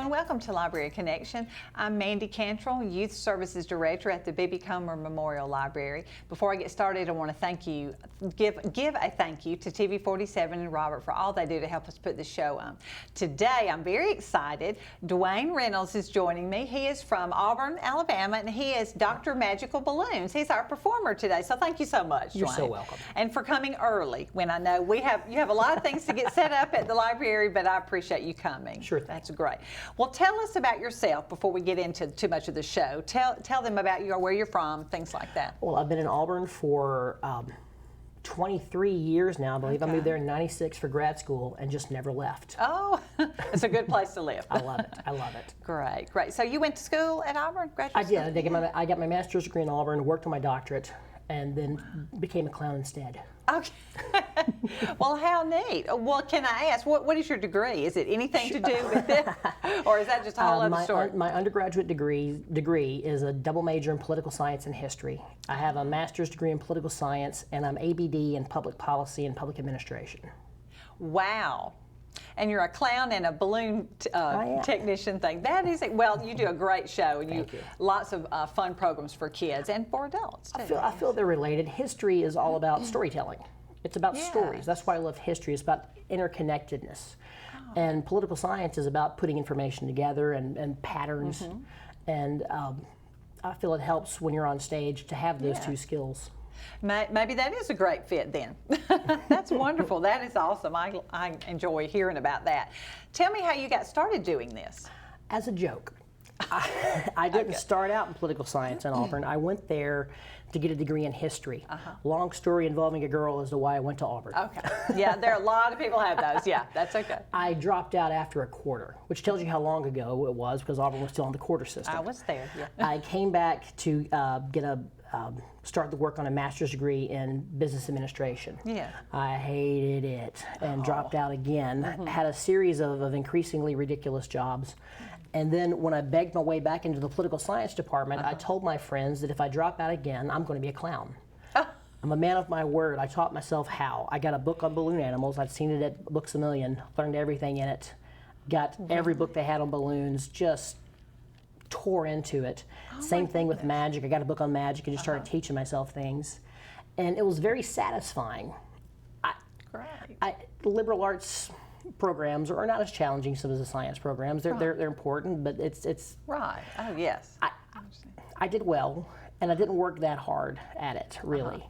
and welcome to Library Connection. I'm Mandy Cantrell, Youth Services Director at the B.B. Comer Memorial Library. Before I get started, I want to give a thank you to TV47 and Robert for all they do to help us put the show on. Today, I'm very excited. Dewayne Reynolds is joining me. He is from Auburn, Alabama, and he is Dr. Magical Balloons. He's our performer today, so thank you so much, Dewayne. You're so welcome. And for coming early, when I know you have a lot of things to get set up at the library, but I appreciate you coming. Sure thing. That's great. Well, tell us about yourself before we get into too much of the show. Tell them about you, or where you're from, things like that. Well, I've been in Auburn for 23 years now, I believe. Okay. I moved there in '96 for grad school and just never left. Oh, it's a good place to live. I love it. I love it. Great, great. So you went to school at Auburn? I did. I got my master's degree in Auburn, worked on my doctorate, and then became a clown instead. Okay. Well, how neat. Well, can I ask, what is your degree? Is it anything to do with it? Or is that just a whole other story? My undergraduate degree is a double major in political science and history. I have a master's degree in political science, and I'm ABD in public policy and public administration. Wow. And you're a clown and a balloon technician thing. That is it. Well, you do a great show, and Thank you. Lots of fun programs for kids and for adults too. I feel they're related. History is all about storytelling. It's about stories. That's why I love history. It's about interconnectedness. And political science is about putting information together and patterns. And I feel it helps when you're on stage to have those two skills. Maybe that is a great fit then. That's wonderful. That is awesome. I enjoy hearing about that. Tell me how you got started doing this. As a joke. I didn't start out in political science in Auburn. I went there to get a degree in history. Long story involving a girl as to why I went to Auburn. Okay. Yeah, there are a lot of people have those. Yeah, that's okay. I dropped out after a quarter, which tells you how long ago it was, because Auburn was still on the quarter system. I was there, yeah. I came back to start the work on a master's degree in business administration. Yeah. I hated it and dropped out again. Had a series of increasingly ridiculous jobs. And then when I begged my way back into the political science department, I told my friends that if I drop out again, I'm going to be a clown. I'm a man of my word. I taught myself how. I got a book on balloon animals. I'd seen it at Books A Million, learned everything in it, got every book they had on balloons, just tore into it. Same thing with magic. I got a book on magic and just started teaching myself things. And it was very satisfying. Liberal arts programs are not as challenging as the science programs. They're important, but it's right. Oh yes. I did well, and I didn't work that hard at it really.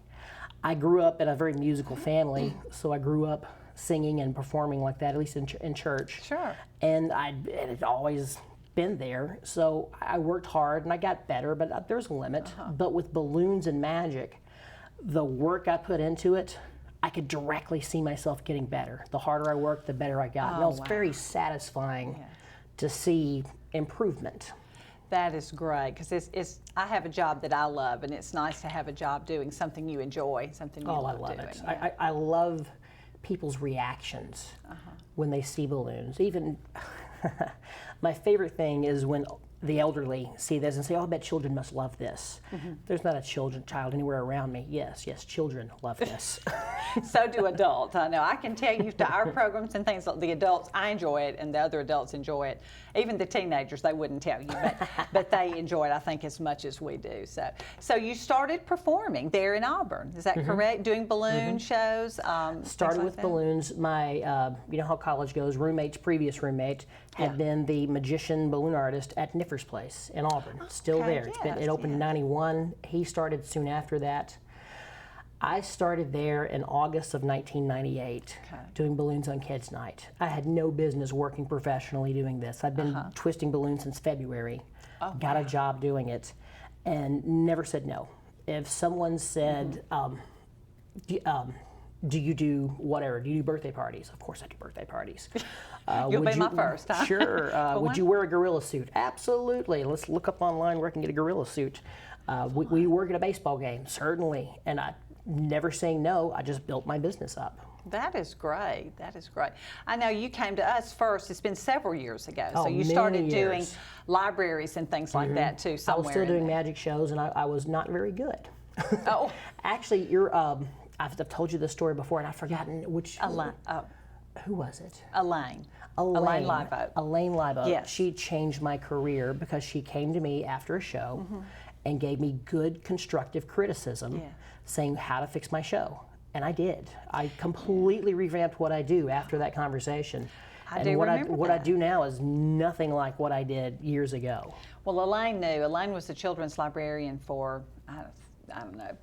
I grew up in a very musical family, so I grew up singing and performing like that, at least in church. Sure. And it had always been there, so I worked hard and I got better, but there's a limit. But with balloons and magic, the work I put into it, I could directly see myself getting better. The harder I worked, the better I got. And it was very satisfying to see improvement. That is great, because I have a job that I love, and it's nice to have a job doing something you enjoy, something you love doing. It. Yeah. I love people's reactions when they see balloons. Even my favorite thing is when the elderly see this and say, "Oh, I bet children must love this." There's not a child anywhere around me. Yes, children love this. So do adults. I know. I can tell you to our programs and things, the adults, I enjoy it, and the other adults enjoy it. Even the teenagers, they wouldn't tell you, but they enjoy it, I think, as much as we do. So you started performing there in Auburn. Is that correct? Doing balloon shows? Started with balloons. My, you know how college goes, previous roommate, had been the magician balloon artist at Niffer's Place in Auburn. Still there. It opened in '91. He started soon after that. I started there in August of 1998 doing balloons on Kids Night. I had no business working professionally doing this. I'd been twisting balloons since February, got a job doing it, and never said no. If someone said, do you do whatever? Do you do birthday parties? Of course I do birthday parties. You'll be my first, huh? Sure. Would you wear a gorilla suit? Absolutely. Let's look up online where I can get a gorilla suit. We work at a baseball game, certainly. And I never saying no, I just built my business up. That is great. That is great. I know you came to us first. It's been several years ago. Oh, so you started doing libraries and things like that too. I was still doing magic shows, and I was not very good. Oh, actually, I've told you this story before, and I've forgotten which. Who was it? Elaine. Elaine Libo. Elaine Libo. Yes. She changed my career because she came to me after a show and gave me good constructive criticism saying how to fix my show. And I did. I completely revamped what I do after that conversation. What I do now is nothing like what I did years ago. Well, Elaine knew. Elaine was the children's librarian for, I don't know,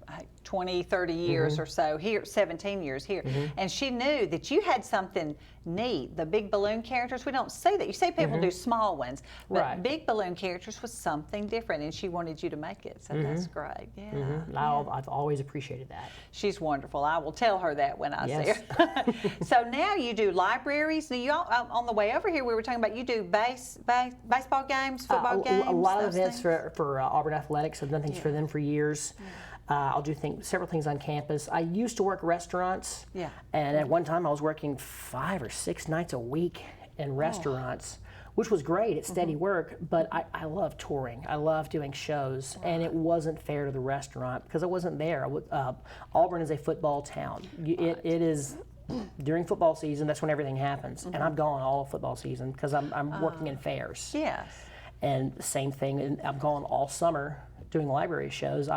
20, 30 years or so here, 17 years here. And she knew that you had something neat. The big balloon characters, we don't see that. You see people do small ones, but big balloon characters was something different, and she wanted you to make it. So that's great. Yeah. I've always appreciated that. She's wonderful. I will tell her that when I see her. So now you do libraries. Now you on the way over here, we were talking about you do baseball games, football games. A lot of events for Auburn Athletics. I've done things for them for years. I'll do several things on campus. I used to work restaurants, and at one time I was working 5 or 6 nights a week in restaurants, which was great. It's steady work, but I love touring. I love doing shows, and it wasn't fair to the restaurant because I wasn't there. Auburn is a football town. It is. During football season, that's when everything happens, and I'm gone all of football season because I'm working in fairs. Yes. And same thing, and I'm gone all summer doing library shows.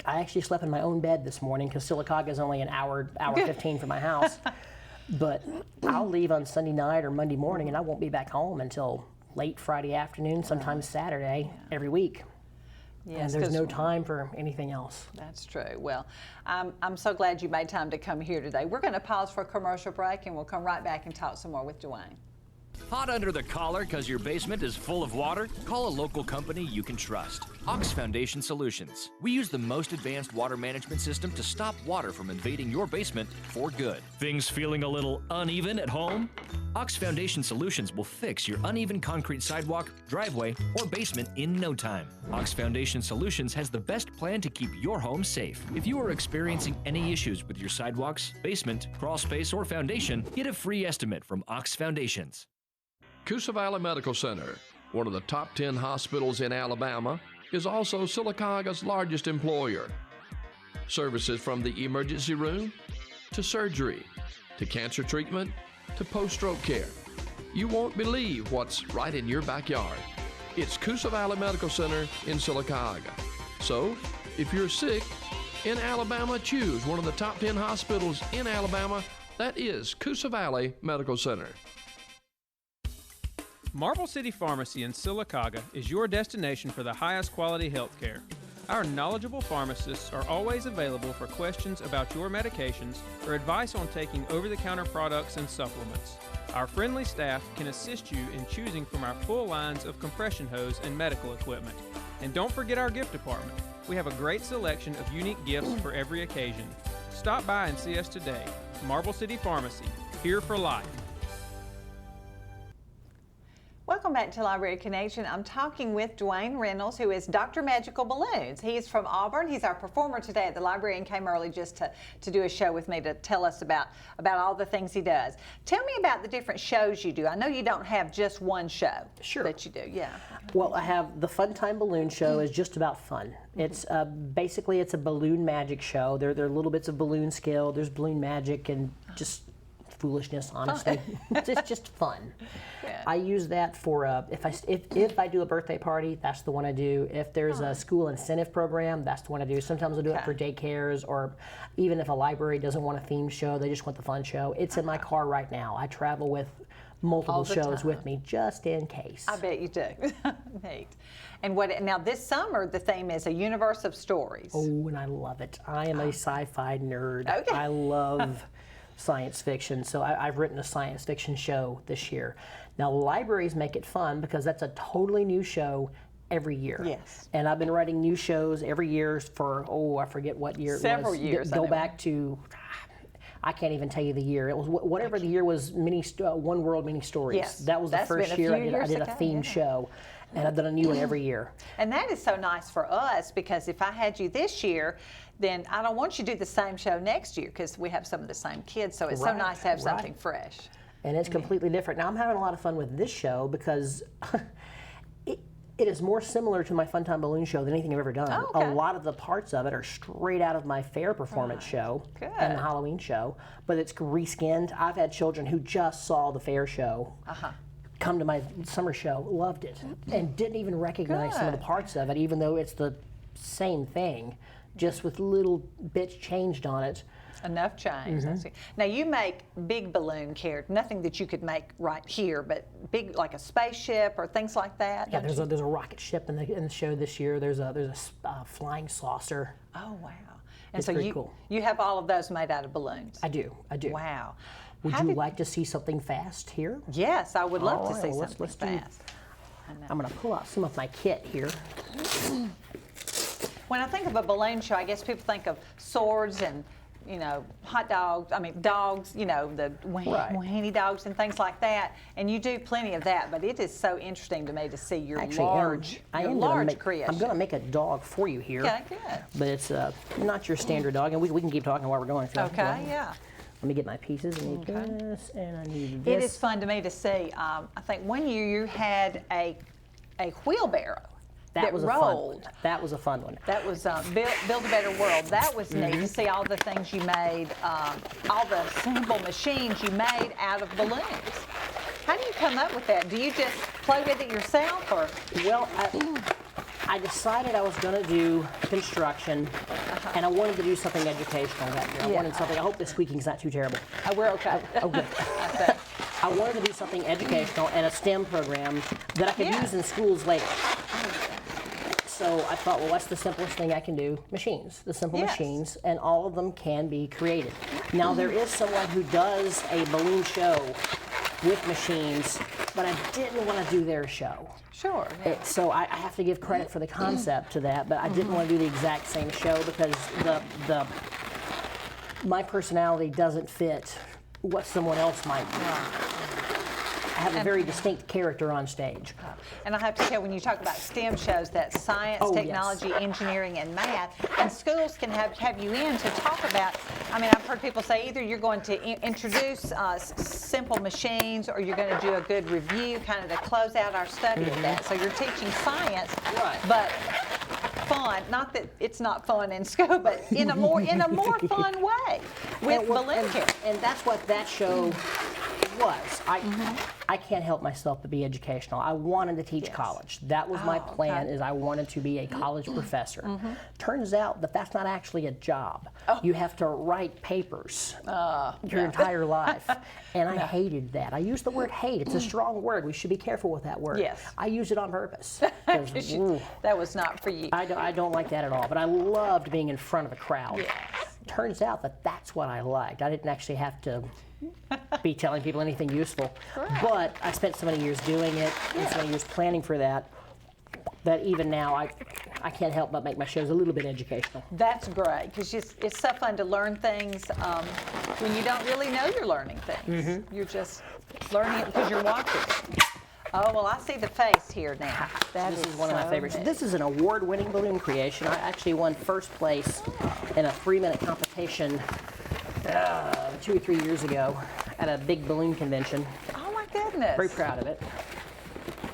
I actually slept in my own bed this morning because Sylacauga is only an hour 15 from my house. But I'll leave on Sunday night or Monday morning, and I won't be back home until late Friday afternoon, sometimes Saturday, every week. Yes, and there's no time for anything else. That's true. Well, I'm so glad you made time to come here today. We're going to pause for a commercial break, and we'll come right back and talk some more with Dewayne. Hot under the collar because your basement is full of water? Call a local company you can trust. Ox Foundation Solutions. We use the most advanced water management system to stop water from invading your basement for good. Things feeling a little uneven at home? Ox Foundation Solutions will fix your uneven concrete sidewalk, driveway, or basement in no time. Ox Foundation Solutions has the best plan to keep your home safe. If you are experiencing any issues with your sidewalks, basement, crawl space, or foundation, get a free estimate from Ox Foundations. Coosa Valley Medical Center, one of the top 10 hospitals in Alabama, is also Sylacauga's largest employer. Services from the emergency room, to surgery, to cancer treatment, to post-stroke care. You won't believe what's right in your backyard. It's Coosa Valley Medical Center in Sylacauga. So, if you're sick in Alabama, choose one of the top 10 hospitals in Alabama. That is Coosa Valley Medical Center. Marble City Pharmacy in Sylacauga is your destination for the highest quality health care. Our knowledgeable pharmacists are always available for questions about your medications or advice on taking over-the-counter products and supplements. Our friendly staff can assist you in choosing from our full lines of compression hose and medical equipment. And don't forget our gift department. We have a great selection of unique gifts for every occasion. Stop by and see us today. Marble City Pharmacy, here for life. Welcome back to Library Connection. I'm talking with Dewayne Reynolds, who is Dr. Magical Balloons. He is from Auburn. He's our performer today at the library and came early just to do a show with me to tell us about all the things he does. Tell me about the different shows you do. I know you don't have just one show that you do. Yeah. Well, I have the Fun Time Balloon Show is just about fun. It's basically it's a balloon magic show. There are little bits of balloon skill. There's balloon magic and just foolishness, honestly. It's just fun. Yeah. I use that for if I do a birthday party, that's the one I do. If there's a school incentive program, that's the one I do. Sometimes I'll do it for daycares, or even if a library doesn't want a theme show, they just want the fun show. It's in my car right now. I travel with multiple shows with me just in case. I bet you do. Neat. And now this summer the theme is a universe of stories. Oh, and I love it. I am a sci-fi nerd. Okay. I love science fiction, so I've written a science fiction show this year. Now libraries make it fun because that's a totally new show every year. Yes. And I've been writing new shows every year for, I forget what year it was. Several years. Go back to, I can't even tell you the year. It was whatever the year was, One World Mini Stories. Yes. That was the first year I did a themed show. And I've done a new one every year. And that is so nice for us because if I had you this year, then I don't want you to do the same show next year because we have some of the same kids. So it's so nice to have something fresh. And it's completely different. Now I'm having a lot of fun with this show because It is more similar to my Fun Time Balloon Show than anything I've ever done. Oh, okay. A lot of the parts of it are straight out of my fair performance show and the Halloween show, but it's reskinned. I've had children who just saw the fair show come to my summer show, loved it, and didn't even recognize some of the parts of it, even though it's the same thing, just with little bits changed on it. Enough change. Now you make big balloon characters, nothing that you could make right here, but big like a spaceship or things like that. Yeah, there's a rocket ship in the show this year. There's a flying saucer. Oh wow! And It's so pretty cool. you have all of those made out of balloons. I do. Wow. Would you like to see something fast here? Yes, I would love All to right, see well, something let's do- fast. I'm going to pull out some of my kit here. When I think of a balloon show, I guess people think of swords and, you know, hot dogs, I mean dogs, you know, the weenie dogs and things like that. And you do plenty of that, but it is so interesting to me to see your large creation. I'm going to make a dog for you here. Okay, good. But it's not your standard dog, and we can keep talking while we're going. Okay, yeah. Let me get my pieces. I need this, and I need this. It is fun to me to see. I think one year you had a wheelbarrow that was rolled. a fun one. That was a fun one. That was Build a Better World. That was neat to see all the things you made, all the simple machines you made out of balloons. How do you come up with that? Do you just play with it yourself, or? Well, I decided I was going to do construction, and I wanted to do something educational that year. I wanted something. I hope the squeaking's not too terrible. We're okay. Oh, good. I wanted to do something educational and a STEM program that I could use in schools later. So I thought, well, what's the simplest thing I can do? Machines, the simple machines, and all of them can be created. Now, there is someone who does a balloon show with machines, but I didn't want to do their show. Sure. So I have to give credit for the concept to that, but I didn't want to do the exact same show because my personality doesn't fit what someone else might do. I have a very distinct character on stage. And I have to tell, when you talk about STEM shows, that's science, technology, engineering, and math, and schools can have you in to talk about, I mean, I've heard people say either you're going to introduce simple machines or you're going to do a good review kind of to close out our study of that. So you're teaching science, but fun, not that it's not fun in school, but in a more fun way with balloon characters. And that's what that show was. I can't help myself but be educational. I wanted to teach college. That was my plan, is I wanted to be a college professor. Turns out that that's not actually a job. You have to write papers your entire life. And I hated that. I use the word hate. It's a strong word. We should be careful with that word. Yes. I use it on purpose. That was not for you. I don't like that at all, but I loved being in front of a crowd. Yes. Turns out that that's what I liked. I didn't actually have to be telling people anything useful. But I spent so many years doing it and so many years planning for that even now I can't help but make my shows a little bit educational. That's great, because it's so fun to learn things when you don't really know you're learning things. You're just learning it because you're watching it. Oh, well, I see the face here now. This is one of my favorites. This is an award-winning balloon creation. I actually won first place in a 3-minute competition 2 or 3 years ago at a big balloon convention. Oh, my goodness. Very proud of it.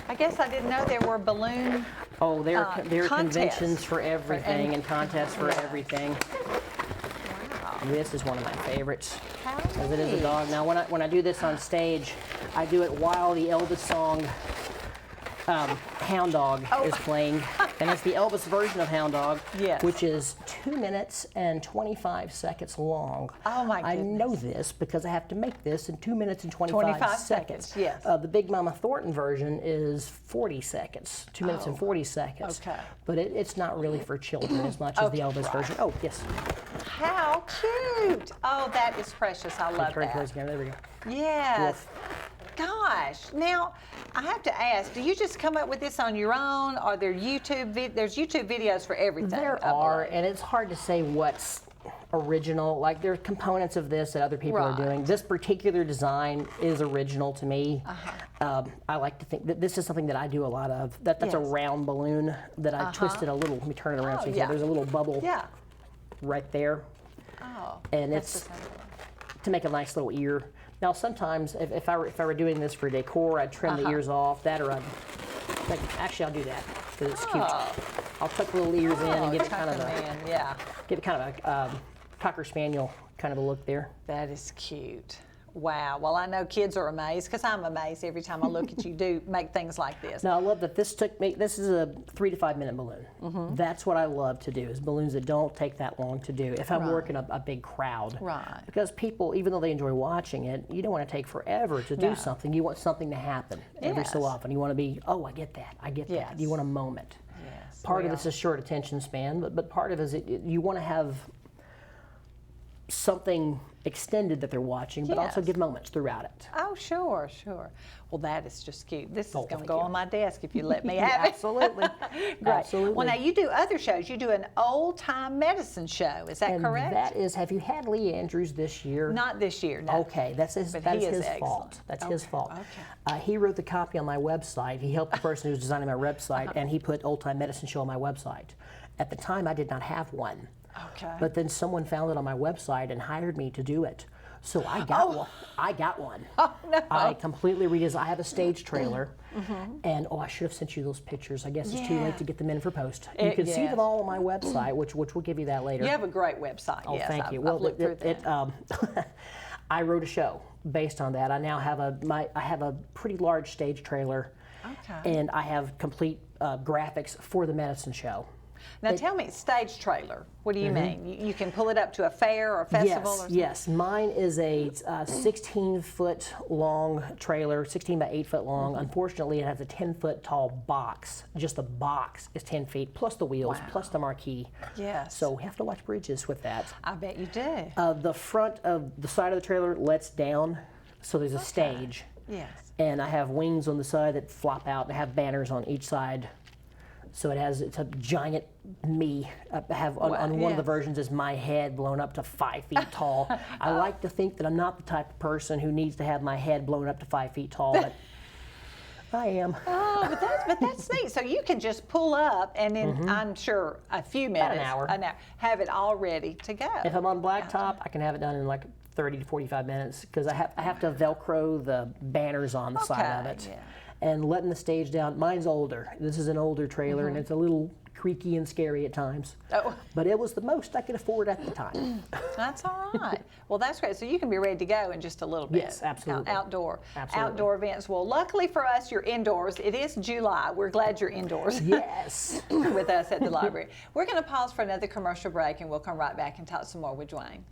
I guess I didn't know there were balloon Oh, there are contests. conventions for everything and contests for everything. Wow. This is one of my favorites. How Because it is a neat. dog. Now, when I do this on stage, I do it while the Elvis song Hound Dog is playing. And it's the Elvis version of Hound Dog, which is 2 minutes and 25 seconds long. Oh, my I goodness. know this because I have to make this in 2 minutes and 25 seconds, yes. The Big Mama Thornton version is 40 seconds, 2 minutes and 40 seconds. Okay. But it's not really for children as much as the Elvis version. Oh, yes. How cute. Oh, that is precious. I love Turn that. towards the camera. There we go. Yes. Gosh. Now, I have to ask, do you just come up with this on your own, or there's YouTube videos for everything? There are, and it's hard to say what's original. Like, there are components of this that other people are doing. This particular design is original to me. I like to think that this is something that I do a lot of. That's a round balloon that I twisted a little. Let me turn it around so you can see. There's a little bubble right there. Oh, And it's to make a nice little ear. Now, sometimes if I were doing this for decor, I'd trim the ears off. That, or I'd Actually, I'll do that because it's cute. I'll tuck the little ears in and give it kind of a Cocker Spaniel kind of a look there. That is cute. Wow. Well, I know kids are amazed because I'm amazed every time I look at you do make things like this. Now, I love that this is a 3 to 5 minute balloon. That's what I love to do, is balloons that don't take that long to do if I'm working a big crowd. Right. Because people, even though they enjoy watching it, you don't want to take forever to do something. You want something to happen every so often. You want to be, oh, I get that. Yes. You want a moment. Yes. Part of this is short attention span, but part of it is you want to have something extended that they're watching, but also give moments throughout it. Oh, sure. Well, that is just cute. This is going to thank go you. on my desk if you let me have it. Absolutely. Great. Absolutely. Well, now you do other shows. You do an old-time medicine show. Is that correct? That is, have you had Lee Andrews this year? Not this year, no. Okay, that's his fault. That's his fault. Okay. He wrote the copy on my website. He helped the person who was designing my website, and he put Old Time Medicine Show on my website. At the time, I did not have one. Okay. But then someone found it on my website and hired me to do it. So I got one. I got one. Oh, no. I completely redesigned. I have a stage trailer, and I should have sent you those pictures. I guess it's too late to get them in for post. You can see them all on my website, which we'll give you that later. You have a great website. Oh, yes, thank you. I've Well, looked through that. I wrote a show based on that. I now have I have a pretty large stage trailer, and I have complete graphics for the medicine show. Now tell me, stage trailer, what do you mean? You can pull it up to a fair or a festival or something? Yes, mine is a 16-foot long trailer, 16 by 8 foot long. Unfortunately, it has a 10-foot tall box. Just the box is 10 feet, plus the wheels, plus the marquee. Yes. So we have to watch bridges with that. I bet you do. The front of the side of the trailer lets down, so there's a stage. Yes. And I have wings on the side that flop out and have banners on each side. So it's a giant me. I have on one of the versions is my head blown up to 5 feet tall. I like to think that I'm not the type of person who needs to have my head blown up to 5 feet tall, but I am. Oh, but that's neat. So you can just pull up and in, I'm sure, a few minutes, an hour, have it all ready to go. If I'm on blacktop, I can have it done in like 30 to 45 minutes because I have to Velcro the banners on the side of it. Yeah. And letting the stage down. Mine's older. This is an older trailer, and it's a little creaky and scary at times. Oh. But it was the most I could afford at the time. That's all right. Well, that's great. So you can be ready to go in just a little bit. Yes, absolutely. Outdoor events. Well, luckily for us, you're indoors. It is July. We're glad you're indoors. Yes. With us at the library. We're going to pause for another commercial break, and we'll come right back and talk some more with Dewayne.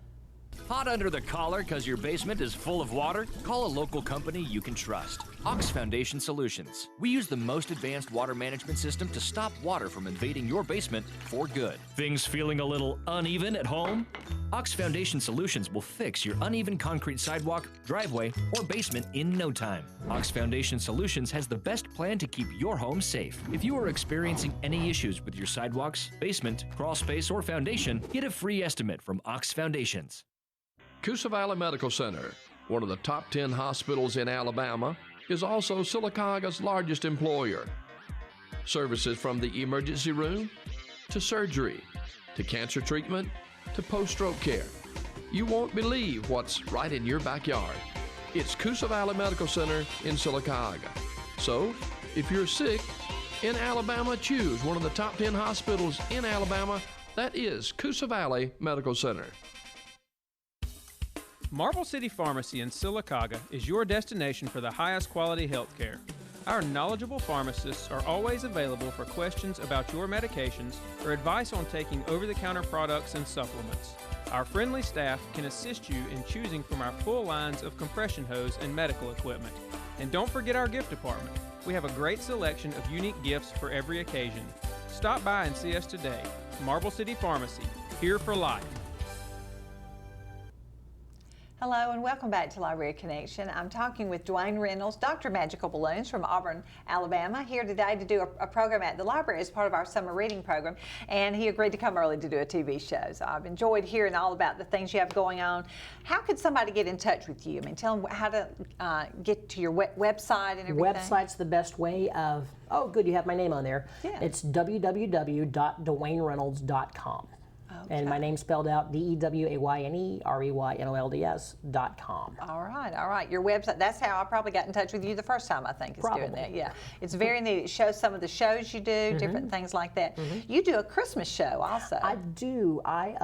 Hot under the collar because your basement is full of water? Call a local company you can trust. Ox Foundation Solutions. We use the most advanced water management system to stop water from invading your basement for good. Things feeling a little uneven at home? Ox Foundation Solutions will fix your uneven concrete sidewalk, driveway, or basement in no time. Ox Foundation Solutions has the best plan to keep your home safe. If you are experiencing any issues with your sidewalks, basement, crawl space, or foundation, get a free estimate from Ox Foundations. Coosa Valley Medical Center, one of the top 10 hospitals in Alabama, is also Silicaga's largest employer. Services from the emergency room to surgery to cancer treatment to post-stroke care. You won't believe what's right in your backyard. It's Coosa Valley Medical Center in Silicaga. So, if you're sick in Alabama, choose one of the top 10 hospitals in Alabama. That is Coosa Valley Medical Center. Marble City Pharmacy in Silicaga is your destination for the highest quality health care. Our knowledgeable pharmacists are always available for questions about your medications or advice on taking over-the-counter products and supplements. Our friendly staff can assist you in choosing from our full lines of compression hose and medical equipment. And don't forget our gift department. We have a great selection of unique gifts for every occasion. Stop by and see us today. Marble City Pharmacy, here for life. Hello and welcome back to Library Connection. I'm talking with Dewayne Reynolds, Dr. Magical Balloons from Auburn, Alabama, here today to do a program at the library as part of our summer reading program. And he agreed to come early to do a TV show. So I've enjoyed hearing all about the things you have going on. How could somebody get in touch with you? I mean, tell them how to get to your website and everything. Website's the best way of, oh good, you have my name on there. Yeah. It's www.dewaynereynolds.com. And my name's spelled out DEWAYNEREYNOLDS.com. All right. Your website, that's how I probably got in touch with you the first time, I think, is doing that. Yeah. It's very neat. It shows some of the shows you do, different things like that. You do a Christmas show also. I do. I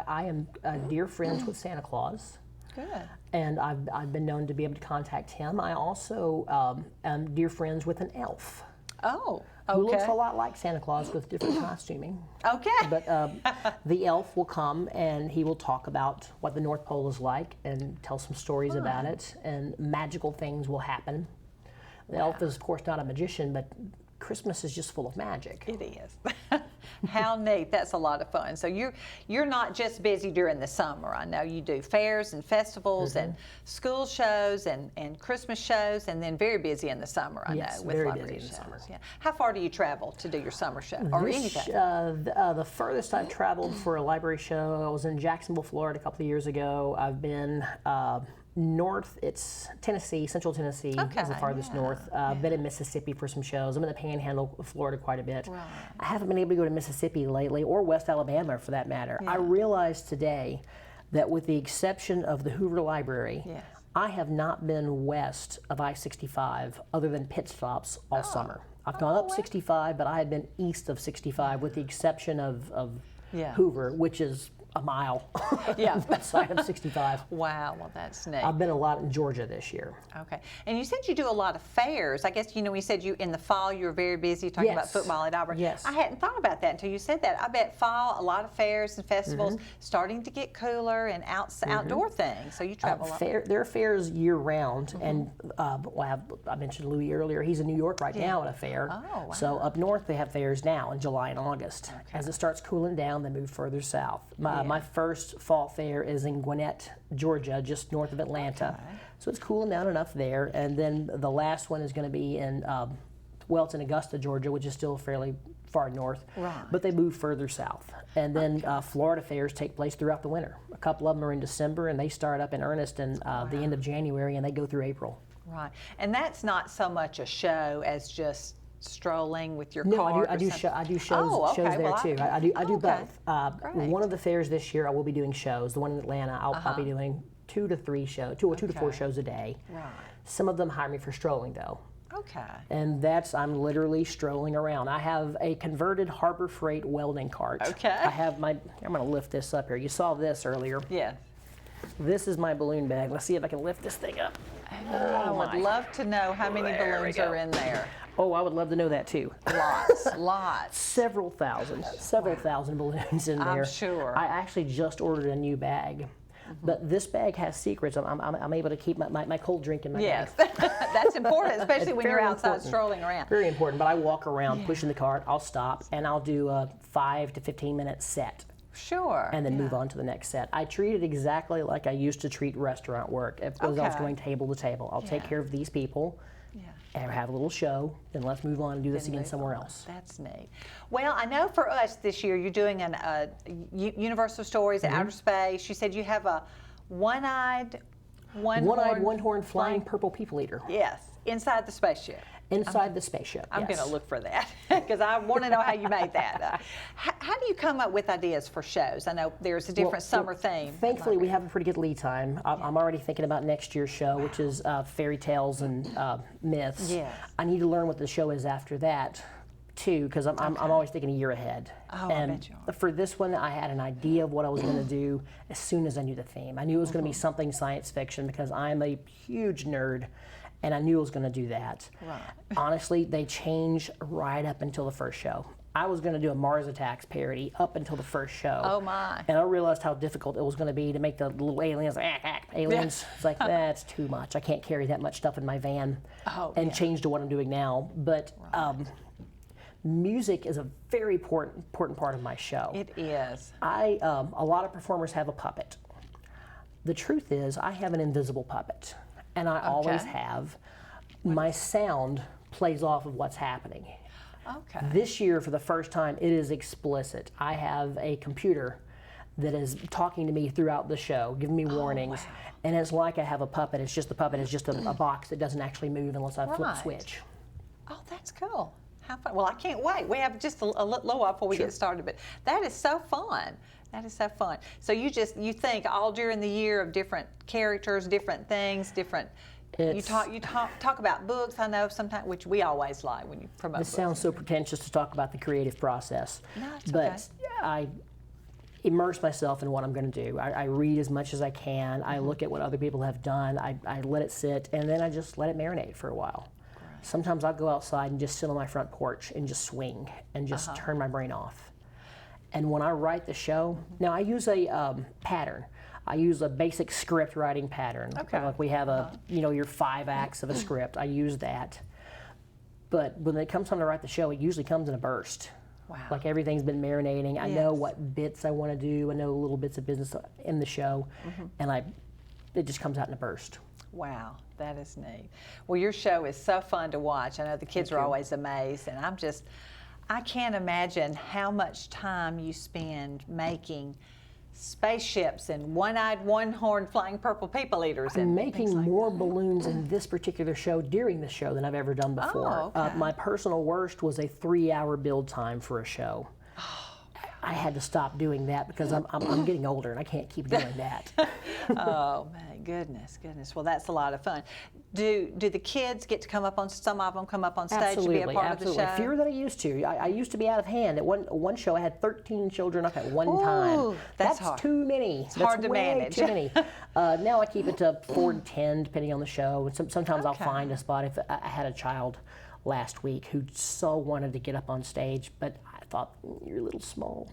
am dear friends with Santa Claus. Good. And I've been known to be able to contact him. I also am dear friends with an elf. Oh, okay. Who looks a lot like Santa Claus with different costuming. Okay. But the elf will come and he will talk about what the North Pole is like and tell some stories about it, and magical things will happen. The elf is, of course, not a magician, but Christmas is just full of magic. It is. How neat. That's a lot of fun. So you're not just busy during the summer. I know you do fairs and festivals and school shows and Christmas shows, and then very busy in the summer, I know, with very library busy in the shows. summer. Yeah. How far do you travel to do your summer show or anything? The furthest I've traveled for a library show, I was in Jacksonville, Florida a couple of years ago. I've been north, it's Tennessee, Central Tennessee is the farthest north. I've been in Mississippi for some shows. I'm in the Panhandle of Florida quite a bit. Right. I haven't been able to go to Mississippi lately, or West Alabama for that matter. I realized today that with the exception of the Hoover Library, I have not been west of I-65 other than pit stops all summer. I've gone up 65, but I have been east of 65 with the exception of Hoover, which is a mile outside of 65. Wow, well that's neat. I've been a lot in Georgia this year. Okay, and you said you do a lot of fairs. I guess, you know, you said you in the fall you were very busy talking about football at Auburn. Yes. I hadn't thought about that until you said that. I bet fall, a lot of fairs and festivals starting to get cooler and outdoor things. So you travel a lot. There are fairs year round, and I mentioned Louis earlier. He's in New York right now at a fair. Oh, wow. So up north they have fairs now in July and August. As it starts cooling down, they move further south. My first fall fair is in Gwinnett, Georgia, just north of Atlanta. So it's cooling down enough there. And then the last one is going to be in, it's in Augusta, Georgia, which is still fairly far north. Right. But they move further south. And then Florida fairs take place throughout the winter. A couple of them are in December, and they start up in earnest in the end of January, and they go through April. Right, and that's not so much a show as just strolling with your No, cart I do shows okay. there too. I do okay. both. Great. One of the fairs this year I will be doing shows. The one in Atlanta I'll be doing 2 to 4 shows a day. Right. Some of them hire me for strolling though. Okay. And I'm literally strolling around. I have a converted Harbor Freight welding cart. Okay. I'm going to lift this up here. You saw this earlier. Yeah. This is my balloon bag. Let's see if I can lift this thing up. I would love to know how many balloons are in there. Oh, I would love to know that too. Lots. Several thousand balloons in there. I'm sure. I actually just ordered a new bag, but this bag has secrets. I'm able to keep my cold drink in my bag. Yes, that's important, especially when you're very outside important. strolling around. Very important, but I walk around pushing the cart, I'll stop, and I'll do a 5 to 15 minute set. Sure. And then move on to the next set. I treat it exactly like I used to treat restaurant work. As I was going table to table. I'll take care of these people. And have a little show, then let's move on and do this again somewhere else. That's neat. Well, I know for us this year, you're doing an Universal Stories at Outer Space. You said you have a one-eyed, one-horned flying purple people eater. Yes, inside the spaceship. Inside the spaceship, I'm going to look for that because I want to know how you made that. How do you come up with ideas for shows? I know there's a different summer theme. Thankfully, we have a pretty good lead time. I'm already thinking about next year's show, which is fairy tales and myths. Yes. I need to learn what the show is after that, too, because I'm always thinking a year ahead. Oh, and I bet you are. For this one, I had an idea of what I was going to do as soon as I knew the theme. I knew it was going to be something science fiction because I'm a huge nerd. And I knew I was going to do that. Right. Honestly, they change right up until the first show. I was going to do a Mars Attacks parody up until the first show. Oh my! And I realized how difficult it was going to be to make the little aliens. Aliens. It's like that's too much. I can't carry that much stuff in my van. And change to what I'm doing now. But music is a very important part of my show. It is. A lot of performers have a puppet. The truth is, I have an invisible puppet. And I always have. My sound plays off of what's happening. Okay. This year, for the first time, it is explicit. I have a computer that is talking to me throughout the show, giving me warnings. Wow. And it's like I have a puppet. It's just the puppet is just a box that doesn't actually move unless I flip a switch. Oh, that's cool. how fun. Well, I can't wait. We have just a little while before we Sure. get started, but that is so fun. That is so fun. So you think all during the year of different characters, different things, different. You talk about books. I know sometimes, which we always like when you promote. This books. sounds so pretentious to talk about the creative process, No, it's but okay. I immerse myself in what I'm going to do. I read as much as I can. Mm-hmm. I look at what other people have done. I let it sit, and then I just let it marinate for a while. Sometimes I'll go outside and just sit on my front porch and just swing and just turn my brain off. And when I write the show, now I use a pattern. I use a basic script writing pattern. Okay. Like we have your 5 acts of a script. I use that. But when it comes time to write the show, it usually comes in a burst. Wow. Like everything's been marinating. I know Yes. what bits I want to do. I know little bits of business in the show, and it just comes out in a burst. Wow, that is neat. Well, your show is so fun to watch. I know the kids are always amazed, and I can't imagine how much time you spend making spaceships and one-eyed, one-horned flying purple people eaters. I'm and making things like more that. balloons in this particular show during the show than I've ever done before. okay. My personal worst was a 3-hour build time for a show. I had to stop doing that because I'm getting older and I can't keep doing that. Oh my goodness. Well, that's a lot of fun. Do the kids get to come up on? Some of them come up on stage to be a part Absolutely. of the show. Fewer than I used to. I used to be out of hand. At one show, I had 13 children up at one time. That's hard. Too many. It's hard to way manage. Too many. Now I keep it to 4 to 10, depending on the show. And sometimes I'll Okay. find a spot. If I had a child last week who so wanted to get up on stage, but I thought, you're a little small.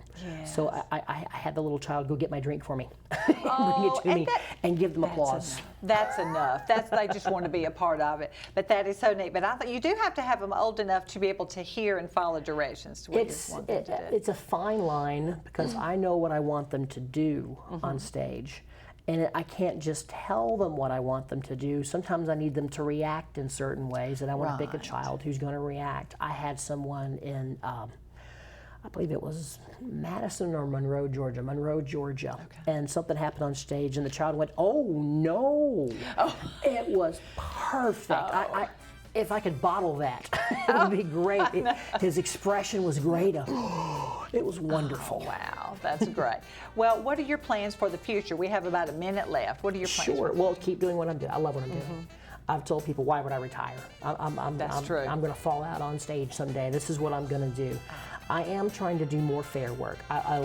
So I had the little child go get my drink for me, bring it to me, and give them applause. That's enough. They just want to be a part of it. But that is so neat. But I thought you do have to have them old enough to be able to hear and follow directions to what you want them to do. It's a fine line because I know what I want them to do on stage. And I can't just tell them what I want them to do. Sometimes I need them to react in certain ways, and I want to pick a child who's going to react. I had someone in, I believe it was Madison or Monroe, Georgia. And something happened on stage, and the child went, "Oh no!" It was perfect. If I could bottle that, it would be great. His expression was great. It was wonderful. Wow, that's great. Well, what are your plans for the future? We have about a minute left. What are your plans? Sure. Well, keep doing what I'm doing. I love what I'm doing. I've told people, why would I retire? That's true. I'm going to fall out on stage someday. This is what I'm going to do. I am trying to do more fair work. I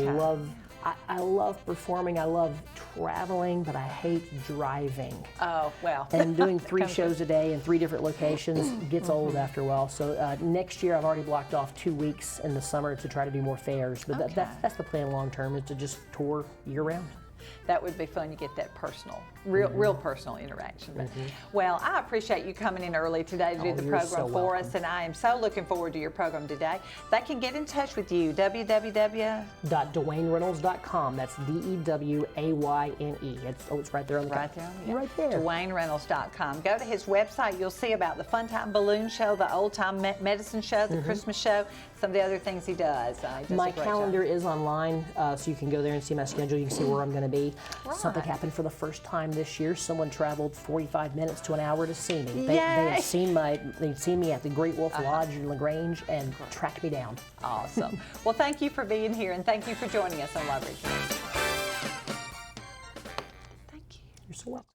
love performing. I love traveling, but I hate driving. Oh, well. And doing 3 shows a day in 3 different locations gets old after a while. So next year, I've already blocked off 2 weeks in the summer to try to do more fairs. But that's the plan long term, is to just tour year round. That would be fun. You get that personal, real personal interaction. But, well, I appreciate you coming in early today to do the you're program so for welcome. us, and I am so looking forward to your program today. They can get in touch with you, .DewayneReynolds.com. That's DEWAYNE. It's right there on the Right there. You're right there. DewayneReynolds.com. Go to his website. You'll see about the Fun Time Balloon Show, the Old Time Medicine Show, the Christmas Show, some of the other things he does. He does My a great calendar job. is online, so you can go there and see my schedule. You can see where I'm going to be. Right. Something happened for the first time this year. Someone traveled 45 minutes to an hour to see me. They Yay. had seen they'd seen me at the Great Wolf Lodge in LaGrange and tracked me down. Awesome. Well, thank you for being here, and thank you for joining us on Love Reach. Thank you. You're so welcome.